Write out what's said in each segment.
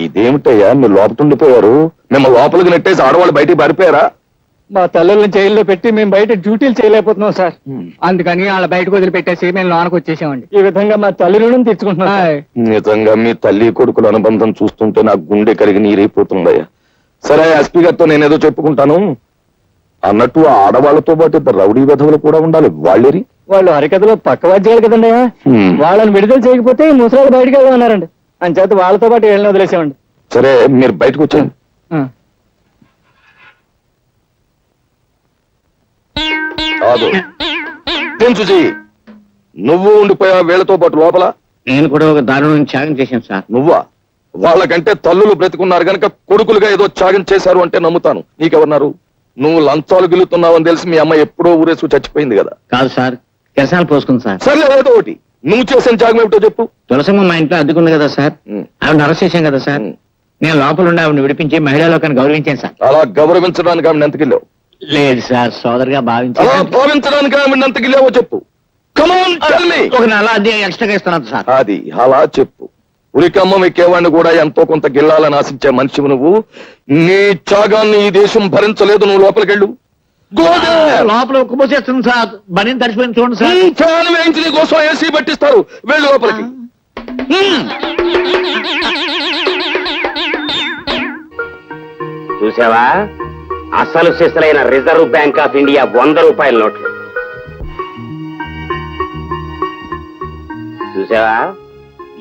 ఇదేమిటయ్యా మీరు లోపటుండిపోయారు? మేము లోపలికి నెట్టేసి ఆడవాళ్ళు బయటికి పారిపోయారా? మా తల్లుల్ని జైల్లో పెట్టి మేము బయట డ్యూటీలు చేయలేకపోతున్నాం సార్. అందుకని వాళ్ళ బయటకు వదిలిపెట్టేసి మేము లోనకు వచ్చేసామండి. ఈ విధంగా మా తల్లి రుణం తెచ్చుకుంటున్నాం. నిజంగా మీ తల్లి కొడుకుల అనుబంధం చూస్తుంటే నాకు గుండె కరిగి నీరైపోతుందయ్యా. సరే, ఎస్పీ గారితో నేనేదో చెప్పుకుంటాను. అన్నట్టు ఆ ఆడవాళ్లతో పాటు ఇద్దరు రౌడీ విధవులు కూడా ఉండాలి. వాళ్ళేరి వాళ్ళు హరికథలో పక్క వాద్యాలు కదండి. వాళ్ళని విడుదల చేయకపోతే ఈ ముసలాళ్ళు బయటకు వెళ్దామన్నారండి. అంచేత వాళ్ళతో పాటు వీళ్ళని వదిలేసామండి. సరే, మీరు బయటకు వచ్చాను. కాదు చూసి నువ్వు ఉండిపోయా వీళ్ళతో పాటు లోపల? నేను కూడా ఒక దారుణం త్యాగం చేశాను సార్. నువ్వా? వాళ్ళకంటే తల్లులు బ్రతికున్నారు గనక కొడుకులుగా ఏదో త్యాగం చేశారు అంటే నమ్ముతాను. నీకెవరున్నారు? నువ్వు లంచాలు గిలుతున్నావని తెలిసి మీ అమ్మ ఎప్పుడో ఊరేసుకు చచ్చిపోయింది కదా. కాదు సార్, కిరసాలు పోసుకుంది సార్. సరే, ఏదో ఒకటి నువ్వు చేసిన త్యాగం ఏమిటో చెప్పు. తులసమ్మ మా ఇంట్లో అద్దెకుంది కదా సార్, ఆవిడ అరెస్ట్ చేశాం కదా సార్. నేను లోపల ఉండి ఆవిడని విడిపించి మహిళా లోకాన్ని గౌరవించాను సార్. అలా గౌరవించడానికి ఆవిడ ఎంతకిల్లావు? లేదు సార్, సోదరుగా అలా భావించడానికి ఆవిడ ఎంతకిల్లావో చెప్పు. Come on tell me. ఒక నెల అద్దె ఎక్స్ట్రాగా ఇస్తున్నాను సార్. అది అలా చెప్పు. ఉరికమ్మం ఎక్కేవాడిని కూడా ఎంతో కొంత గిల్లాలని ఆశించే మనిషివి నువ్వు. నీ త్యాగాన్ని ఈ దేశం భరించలేదు. నువ్వు లోపలికెళ్ళు. లోపల ఉక్కుపోసేస్తుంది సార్. బని తడిసిపోయింది చూడండి సార్. ఫ్యాన్ వేయించి నీ కోసం ఏసీ పట్టిస్తారు. వెళ్ళు లోపలికి. చూసావా, అసలు సిసలైన రిజర్వ్ బ్యాంక్ ఆఫ్ ఇండియా 100 రూపాయల నోట్లు చూసావా?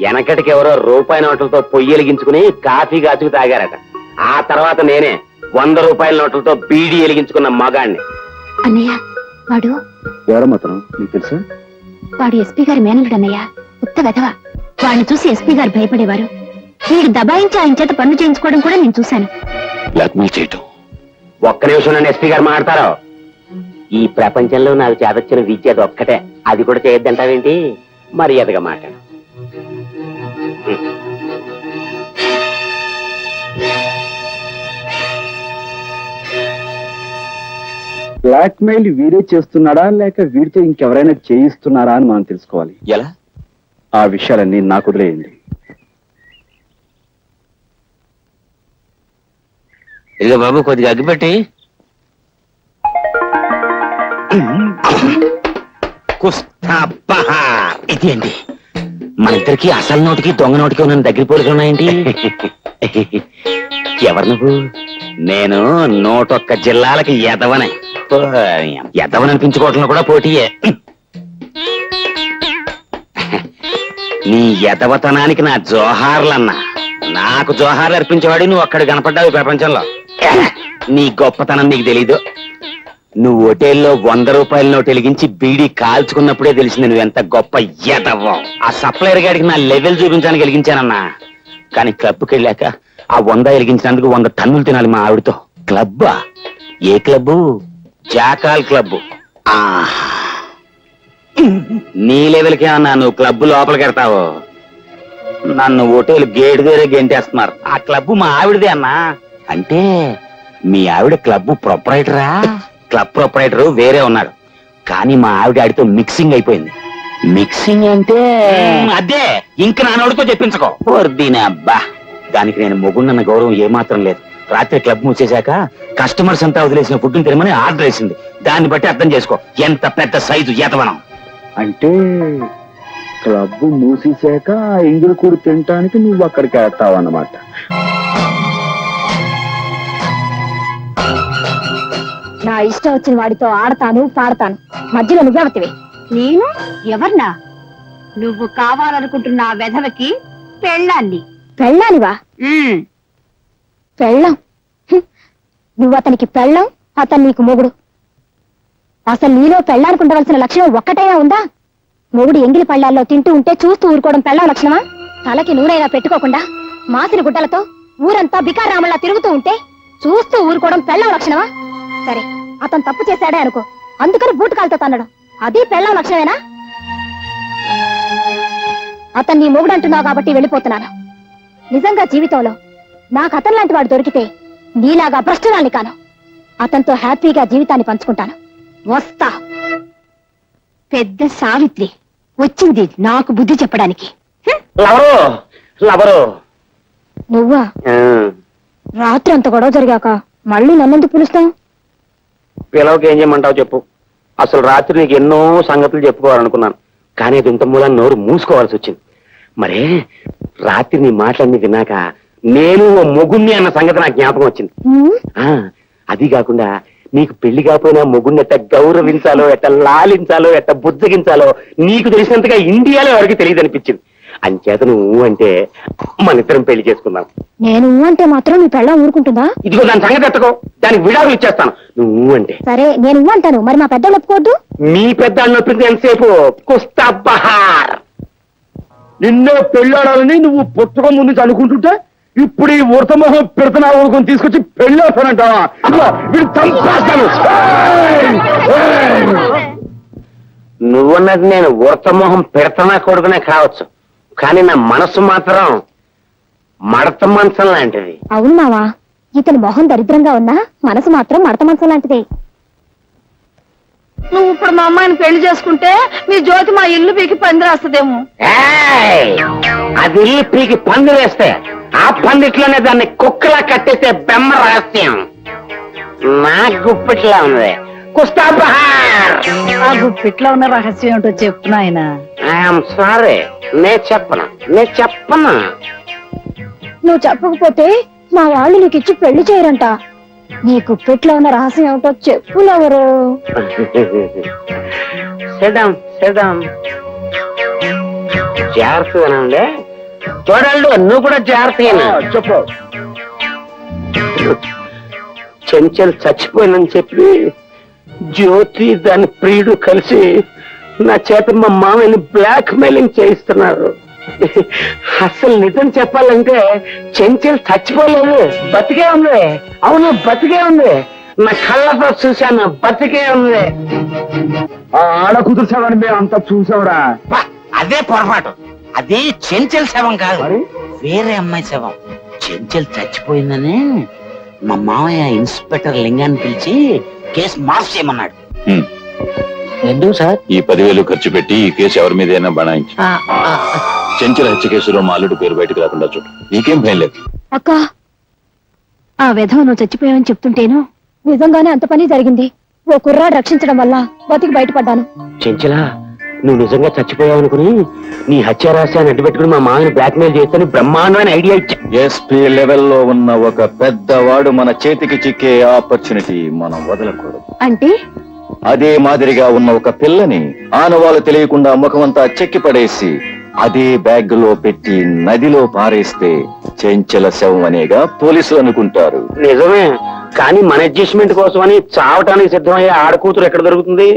వెనకటికి ఎవరో రూపాయి నోట్లతో పొయ్యి వెలిగించుకుని కాఫీ కాచుకు తాగారట. ఆ తర్వాత నేనే 100 రూపాయల నోట్లతో బీడీ వెలిగించుకున్న మగాణ్ణి. అన్నయ్య, వాడు ఎవరమ్మతనం నీకు తెలుసా? వాడు ఎస్పీ గారి మేనలుడు అన్నయ్య. ఉత్త వెధవ. వాడిని చూసి ఎస్పీ గారు భయపడేవారు. వీడు దబాయించి ఆయన చేత పనులు చేయించుకోవడం కూడా నేను చూశాను. బ్లాక్మెయిల్ చేయటం. ఒక్క నిమిషం నన్ను ఎస్పీ గారు మాట్లాడతారు. ఈ ప్రపంచంలో నాకు చేదొచ్చిన విద్య అది ఒక్కటే. అది కూడా చేయొద్దంటావేంటి? మర్యాదగా మాట్లాడు. బ్లాక్మెయిల్ వీడే చేస్తున్నాడా లేక వీడితో ఇంకెవరైనా చేయిస్తున్నారా అని మనం తెలుసుకోవాలి. ఎలా? ఆ విషయాలన్నీ నాకు వదిలేయండి. ఇదిగో బాబు, కొద్దిగా అగ్గిపెట్టి. ఇదేంటి, మన ఇద్దరికి అసలు నోటికి దొంగ నోటికి ఉన్న దగ్గర పోలికలు ఉన్నాయేంటి? ఎవరు నువ్వు? నేను 101 జిల్లాలకి ఎదవనే. ఎదవననిపించుకోవటంలో కూడా పోటీయే. నీ ఎదవతనానికి నా జోహార్లన్నా. నాకు జోహార్లు అర్పించేవాడి నువ్వు అక్కడ కనపడ్డావు ప్రపంచంలో. నీ గొప్పతనం నీకు తెలీదు. నువ్వు హోటల్లో 100 రూపాయల నోటు వెలిగించి బీడీ కాల్చుకున్నప్పుడే తెలిసింది నువ్వు ఎంత గొప్ప ఎదవ్వం. ఆ సప్లైర్ గాడికి నా లెవెల్ చూపించడానికి వెలిగించానన్నా. కానీ క్లబ్కి వెళ్ళాక ఆ 100 వెలిగించినందుకు 100 టన్నులు తినాలి మా ఆవిడతో. క్లబ్బా? ఏ క్లబ్బు? Jackal club. నీ లెవెల్కే అన్నా నువ్వు క్లబ్ లోపలికి వెళ్తావు. నన్ను హోటల్ గేట్ దగ్గరే గెంటేస్తున్నారు. ఆ క్లబ్ మా ఆవిడదే అన్నా. అంటే మీ ఆవిడ క్లబ్ ప్రొపరైటరా? క్లబ్ ప్రొపరైటర్ వేరే ఉన్నాడు, కానీ మా ఆవిడ ఆడితో మిక్సింగ్ అయిపోయింది. మిక్సింగ్ అంటే అదే. ఇంక నా నోడితో చెప్పించుకో. అబ్బా, దానికి నేను మొగుండన్న గౌరవం ఏమాత్రం లేదు. రాత్రి క్లబ్ మూసేశాక కస్టమర్స్ అంతా వదిలేసిన ఫుడ్ తినమని ఆర్డర్ వేసింది. దాన్ని బట్టి అర్థం చేసుకో ఎంత పెద్ద సైజు ఎదవనం. అంటే క్లబ్ మూసేశాక ఎంగిలి కూడి తినటానికి నువ్వు అక్కడికి వెళ్తావు అన్నమాట. నా ఇష్టం వచ్చిన వాడితో ఆడతాను, పాడతాను. మధ్యలో నువ్వెవతివి? నేను ఎవర్నా? నువ్వు కావాలనుకుంటున్న ఆ వెధవకి పెళ్ళాన్ని. పెళ్ళానివా? పెళ్ళం? నువ్వు అతనికి పెళ్ళం, అతను నీకు మొగుడు. అసలు నీలో పెళ్ళానుకుండవలసిన లక్షణం ఒక్కటైనా ఉందా? మొగుడు ఎంగిలి పళ్ళాల్లో తింటూ ఉంటే చూస్తూ ఊరుకోవడం పెళ్ళం లక్షణమా? తలకి నూనెలా పెట్టుకోకుండా మాసిన గుడ్డలతో ఊరంతా బికారామల్లా తిరుగుతూ ఉంటే చూస్తూ ఊరుకోవడం పెళ్ళం లక్షణమా? సరే, అతను తప్పు చేశాడే అనుకో, అందుకని బూటకాలతో తన్నడం అది పెళ్ళం లక్షణమేనా? అతను నీ మొగుడు అంటున్నావు కాబట్టి వెళ్ళిపోతున్నాను. నిజంగా జీవితంలో నాకు అతను లాంటి వాడు దొరికితే నీలాగా భ్రష్టురాల్ని కాను. అతనితో హ్యాపీగా జీవితాన్ని పంచుకుంటాను. వస్తా. పెద్ద సావిత్రి. వచ్చింది నాకు బుద్ధి చెప్పడానికి. లవరు లవరు నువ్వా? రాత్రి అంత గొడవ జరిగాక మళ్ళీ నన్నెందుకు పిలుస్తావు? పిలవకి ఏం చేయమంటావు చెప్పు. అసలు రాత్రి నీకు ఎన్నో సంగతులు చెప్పుకోవాలనుకున్నాను, కానీ అది ఇంత మూలాన్ని నోరు మూసుకోవాల్సి వచ్చింది. మరే రాత్రి నీ మాటలన్నీ విన్నాక నేను ఓ మొగుణ్ణి అన్న సంగతి నాకు జ్ఞాపకం వచ్చింది. అది కాకుండా నీకు పెళ్లి కాకపోయినా మొగుణ్ణి ఎట్ట గౌరవించాలో, ఎట్ట లాలించాలో, ఎట్ట బుజ్జగించాలో నీకు తెలిసినంతగా ఇండియాలో ఎవరికి తెలియదు అనిపించింది. అంచేత నువ్వు అంటే మన ఇద్దరం పెళ్లి చేసుకుందాం. నేను అంటే మాత్రం నీ పెళ్ళం ఊరుకుంటుందా? ఇదిగో దాని సంగతి ఎత్తకో, దానికి విడాకులు ఇచ్చేస్తాను నువ్వు అంటే. సరే నేను అంటాను, మరి మా పెద్దలు ఒప్పుకోవద్దు. మీ పెద్ద అన్నొప్పింది ఎంతసేపు కుస్తా బహార్. నిన్నే పెళ్ళాడాలని నువ్వు పుస్తక ముందు అనుకుంటుంటే ఇప్పుడు ఈ ఉడతమోహం పెడతనా ఊరుకొని తీసుకొచ్చి పెళ్ళేస్తానంటావా? వీడు చంపేస్తాను. నువ్వన్నది నేను ఉడతమోహం పెడతనా కొడుకునే కావచ్చు, కానీ నా మనసు మాత్రం మడత మంచం లాంటిది. అవును మావా, ఇతని మొహం దరిద్రంగా ఉన్నా మనసు మాత్రం మడత మంచం లాంటిదే. నువ్వు ఇప్పుడు మా అమ్మాయిని పెళ్లి చేసుకుంటే మీ జ్యోతి మా ఇల్లు పీకి పంది రాస్తుందేమో. ఏయ్! అది ఇల్లు పీకి పంది వేస్తే ఆ పందిట్లోనే దాన్ని కుక్కలా కట్టేసే బెమ్మ రహస్యం నా గుప్పిట్లా ఉంది. కుస్తా బహార్. ఆ గుప్పిట్లో ఉన్న రహస్యం ఏంటో చెప్పు నాయనా. ఐఎమ్ సారీ, నేను చెప్పను. నువ్వు చెప్పకపోతే మా వాళ్ళు నీకు ఇచ్చి పెళ్లి చేయరంట. నీ గుప్పెట్లో ఉన్న రహస్యం ఏమిటో చెప్పులెవరు? సిద్ధం జాగ్రత్తగానండి. చూడండి, నువ్వు కూడా జాగ్రత్తగా చెప్పు. చెంచల్ చచ్చిపోయిందని చెప్పి జ్యోతి దాని ప్రియుడు కలిసి నా చేత మా మామయ్యని బ్లాక్ మెయిలింగ్ చేయిస్తున్నారు. అసలు నిజం చెప్పాలంటే చెంచల్ చచ్చిపోలేదు, బతికే ఉంది. అవును, బతికే ఉంది. నా కళ్ళతో చూశాను, బతికే ఉంది. ఆడ కుదుర్చావని మేము అంతా చూసావురా. అదే పొరపాటు. అది చెంచల్ శవం కాదు, మరి? వేరే అమ్మాయి శవం. చెంచల్ చచ్చిపోయిందని మా మామయ్య ఇన్స్పెక్టర్ లింగాన్ని పిలిచి కేసు మాఫ్ చేయమన్నాడు. ఎందుకు సార్? ఈ 10,000 ఖర్చు పెట్టి ఈ కేసు ఎవరి మీదైనా బనాయించి చెంచల హత్య కేసులో మా అల్లుడు పేరు బయటకు రాకుండా చూడు. నీకేం భయం లేదు. అక్క, ఆ విధవ నువ్వు చచ్చిపోయావని చెప్తుంటేను నిజంగానే అంత పని జరిగింది. ఓ కుర్రాడు రక్షించడం వల్ల బతికి బయటపడ్డాను. చెంచలా, నువ్వు నిజంగా చచ్చిపోయావు అనుకుని నీ హత్య రహస్యాన్ని అడ్డుపెట్టుకుని మా మామని బ్లాక్మెయిల్ చేస్తాను బ్రహ్మాండమైన ఐడియా ఇచ్చా. ఎస్పీ లెవెల్లో ఉన్న ఒక పెద్దవాడు మన చేతికి చిక్కే ఆపర్చునిటీ మనం వదలకూడదు. అంటే అదే మాదిరిగా ఉన్న ఒక పిల్లని ఆనవాళ్ళు తెలియకుండా ముఖమంతా చెక్కి పడేసి అదే బ్యాగ్ లో పెట్టి నదిలో పారేస్తే చెంచల శవం అనేగా పోలీసులు అనుకుంటారు. నిజమే, కానీ మన అడ్జస్ట్మెంట్ కోసం అని చావటానికి సిద్ధమయ్యే ఆడకూతురు ఎక్కడ దొరుకుతుంది?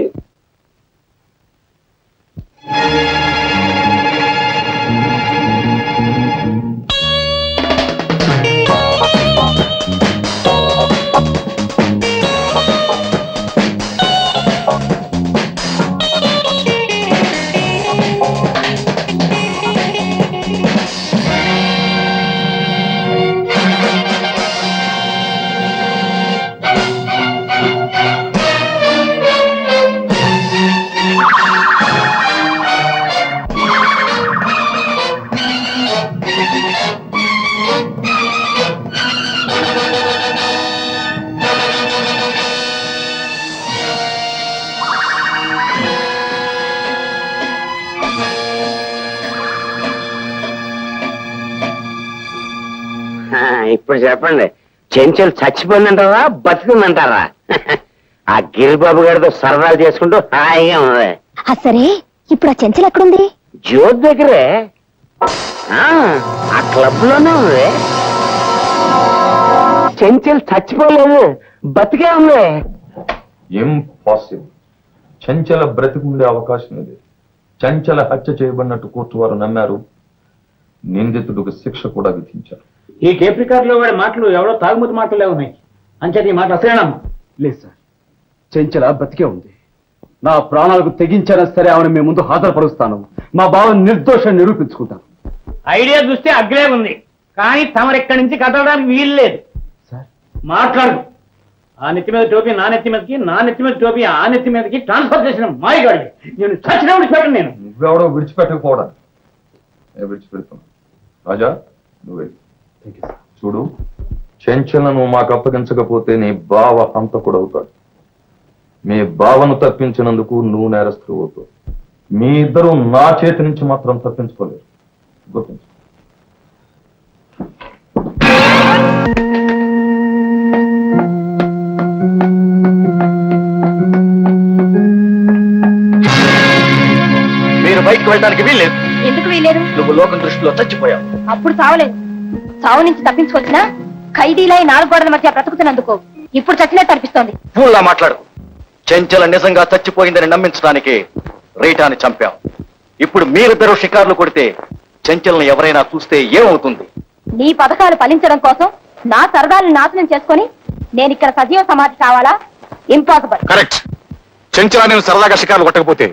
ఇప్పుడు చెప్పండి, చెంచల్ చచ్చిపోయిందంటారా బతికిందంటారా? ఆ గిరిబాబు గారితో సరదాలు చేసుకుంటూ హాయిగా ఉంది. సరే, ఇప్పుడు ఆ చెంచలు ఎక్కడుంది? జ్యోతి దగ్గరే, ఆ క్లబ్ లోనే ఉంది. చెంచల్ చచ్చిపోలేదు, బతికే ఉంది. ఇంపాసిబుల్. చంచల బ్రతికుండే అవకాశం ఇది. చంచల హత్య చేయబడినట్టు కోర్టు వారు నమ్మారు. నిందితుడికి శిక్ష కూడా విధించారు. ఈ టేప్ రికార్డులో వాడి మాటలు ఎవరో తాగుమతి మాటలే ఉన్నాయి. అంచేది ఈ మాట అసలేనమ్మా. లేదు సార్, చెంచల బతికే ఉంది. నా ప్రాణాలకు తెగించినా సరే ఆమెను మీ ముందు హాజరుపరుస్తాను. మా బావని నిర్దోషం నిరూపించుకుంటాను. ఐడియా చూస్తే అగ్రే ఉంది, కానీ తమరెక్కడి నుంచి కదలడానికి వీలు లేదు. సార్, మాట్లాడు. ఆ నెత్తి మీద టోపీ నా నెత్తి మీదకి, నా నెత్తి మీద టోపీ ఆ నెత్తి మీదకి ట్రాన్స్ఫర్ చేసిన మాయగాడి నేను చచ్చిన విడిచిపెట్టను. నేను నువ్వెవడో విడిచిపెట్టకపోవడానికి నేను విడిచిపెడుతున్నా. రాజా, నువ్వే. చూడు, చెంచలను మాకు అప్పగించకపోతే నీ బావ హంతకుడవుతాడు. మీ బావను తప్పించినందుకు నువ్వు నేరస్తులు అవుతావు. మీ ఇద్దరు నా చేతి నుంచి మాత్రం తప్పించుకోలేరు. గుర్తించు. మీరు బయటకు వెళ్ళడానికి వీల్లేదు. ఎందుకు వీలేదు? నువ్వు లోకం దృష్టిలో చచ్చిపోయావు. అప్పుడు చావలేదు. చావు నుంచి తప్పించుకొచ్చినా ఖైదీలై 4 గోడల మధ్య బ్రతుకుతున్నందుకు ఇప్పుడు చచ్చినట్టు అనిపిస్తోంది. ఫూల్లా మాట్లాడు. చెంచల నిజంగా చచ్చిపోయిందని నమ్మించడానికి రీటాని చంపాం. ఇప్పుడు మీరిద్దరూ షికార్లు కొడితే చెంచల్ని ఎవరైనా చూస్తే ఏమవుతుంది? నీ పథకాలు ఫలించడం కోసం నా సరదాలను నాశనం చేసుకొని నేను ఇక్కడ సజీవ సమాధి కావాలా? ఇంపాసిబుల్. కరెక్ట్. చెంచలా నేను సరదాగా షికారులు కొట్టకపోతే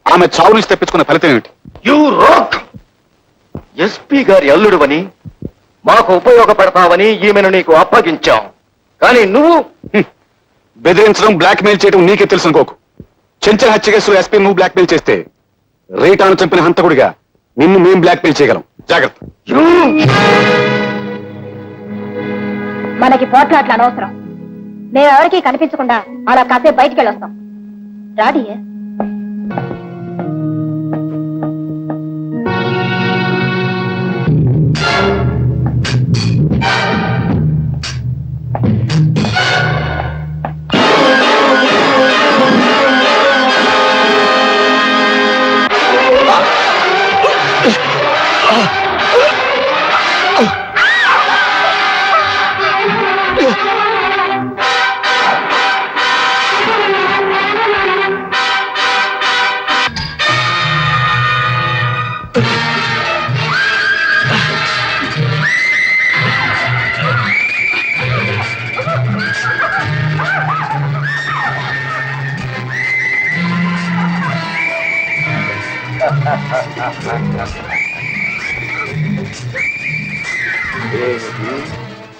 ఆమె చావు నుంచి తెప్పించుకునే ఫలితం ఏమిటి? You rock. ఎస్పీ గారి అల్లుడువని మాకు ఉపయోగపడతావని ఈమెను నీకు అప్పగించాం. కానీ నువ్వు బెదిరించడం, బ్లాక్ మెయిల్ చేయడం నీకే తెలుసు అనుకోకు. చెంచల హత్య కేసులో ఎస్పీ నువ్వు బ్లాక్ మెయిల్ చేస్తే రీటాను చంపిన హంతకుడిగా నిన్ను మేం బ్లాక్ మెయిల్ చేయగలం. జాగ్రత్త. మనకి పోట్లాట్లు అనవసరం. మేము ఎవరికీ కనిపించకుండా అలా కాసేపు బయటికి వెళ్ళొస్తాం. రాడి.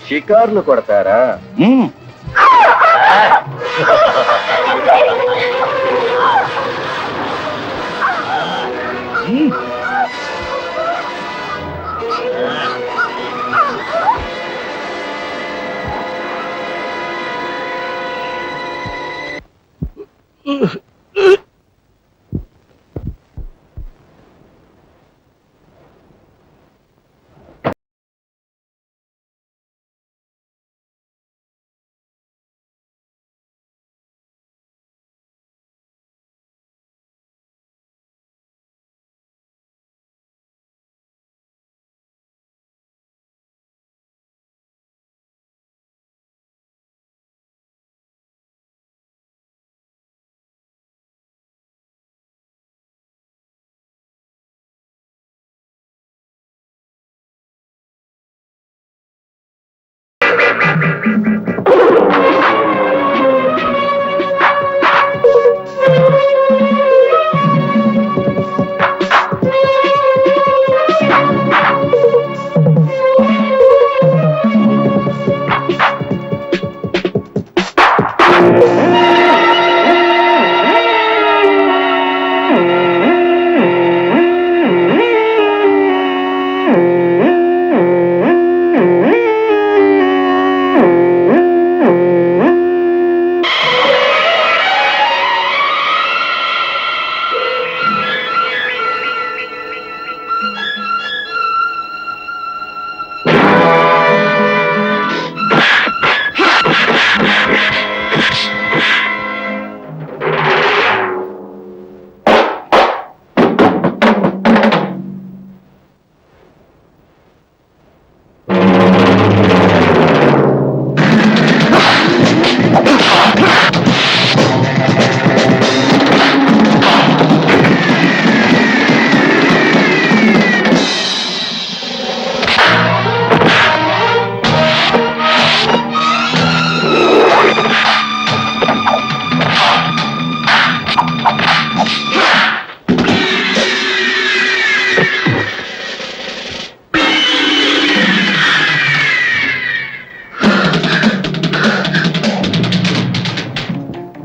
షికార్లు కొడతారా?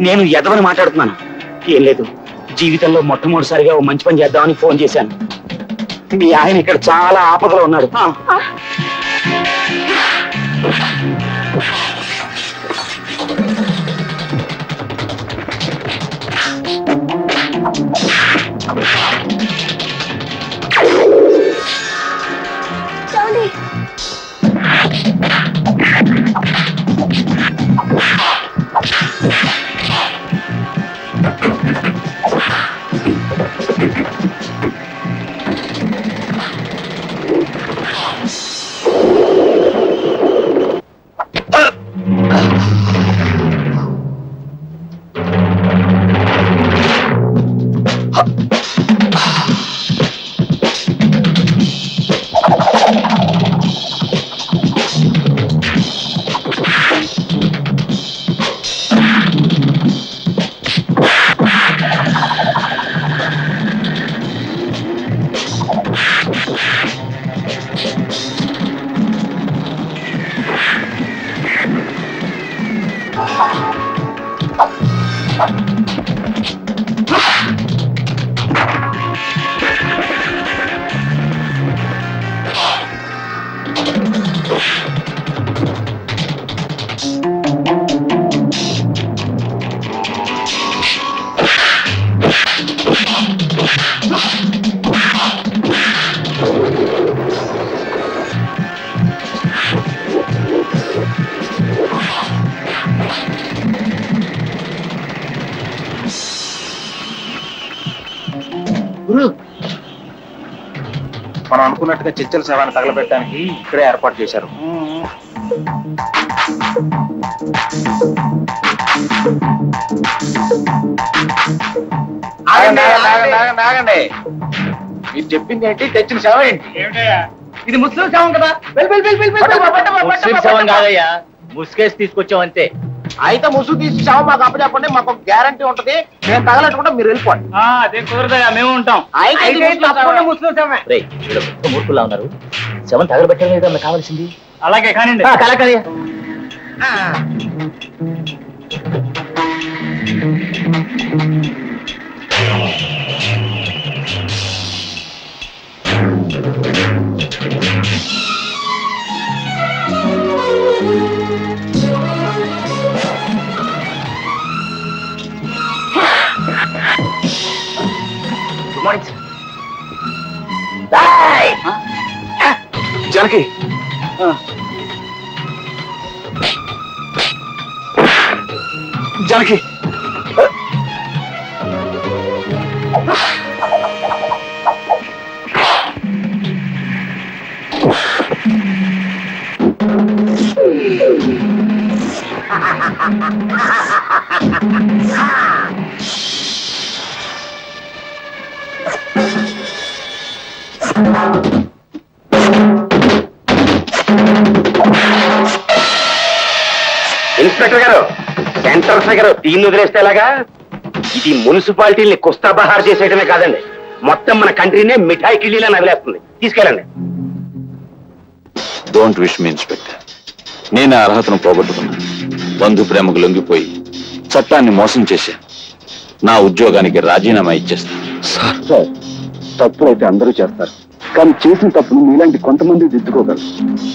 నేను ఎదవని మాట్లాడుతున్నాను. ఏం లేదు, జీవితంలో మొట్టమొదటిసారిగా ఓ మంచి పని చేద్దామని ఫోన్ చేశాను. మీ ఆయన ఇక్కడ చాలా ఆపదలో ఉన్నాడు. మనం అనుకున్నట్టుగా చెంచల శవాన్ని తగలబెట్టడానికి ఇక్కడే ఏర్పాటు చేశారు. ఆగండి. మీరు చెప్పింది ఏంటి? తెచ్చిన శవం ఏంటి? ఇది ముస్లిం శవం కదా? ముస్లిం శవం కాదయ్యా, ముసుకేసి తీసుకొచ్చామంతే. అయితే ముసుగు తీసి శవం మాకు అప్పచెప్పండి, మాకు గ్యారంటీ ఉంటది. మేము తగలట్టుకుంటా, మీరు వెళ్ళిపోండి. అదే కుదరదయ్యా, మేము ఉంటాం. మూర్ఖులా ఉన్నారు. శవం తగలబెట్టడం కావాల్సింది. అలాగే కానివ్వండి. జానకి, జానకి, ఇన్స్పెక్టర్ గారు, సెంటర్ ఫిగర్ దీన్ని వదిలేస్తే ఎలాగా? ఇది మున్సిపాలిటీని కుస్తాబహార్ చేసేయడమే కాదండి, మొత్తం మన కంట్రీనే మిఠాయి కిళ్ళీలా నవిలేస్తుంది. తీసుకెళ్ళండి. Don't wish me inspector. నేను ఆ అర్హతను పోగొట్టుకున్నాను. బంధు ప్రేమకు లొంగిపోయి చట్టాన్ని మోసం చేశాను. నా ఉద్యోగానికి రాజీనామా ఇచ్చేస్తాను. సార్, తప్పులు అయితే అందరూ చేస్తారు, కానీ చేసిన తప్పును మీలాంటి కొంతమంది దిద్దుకోగలరు.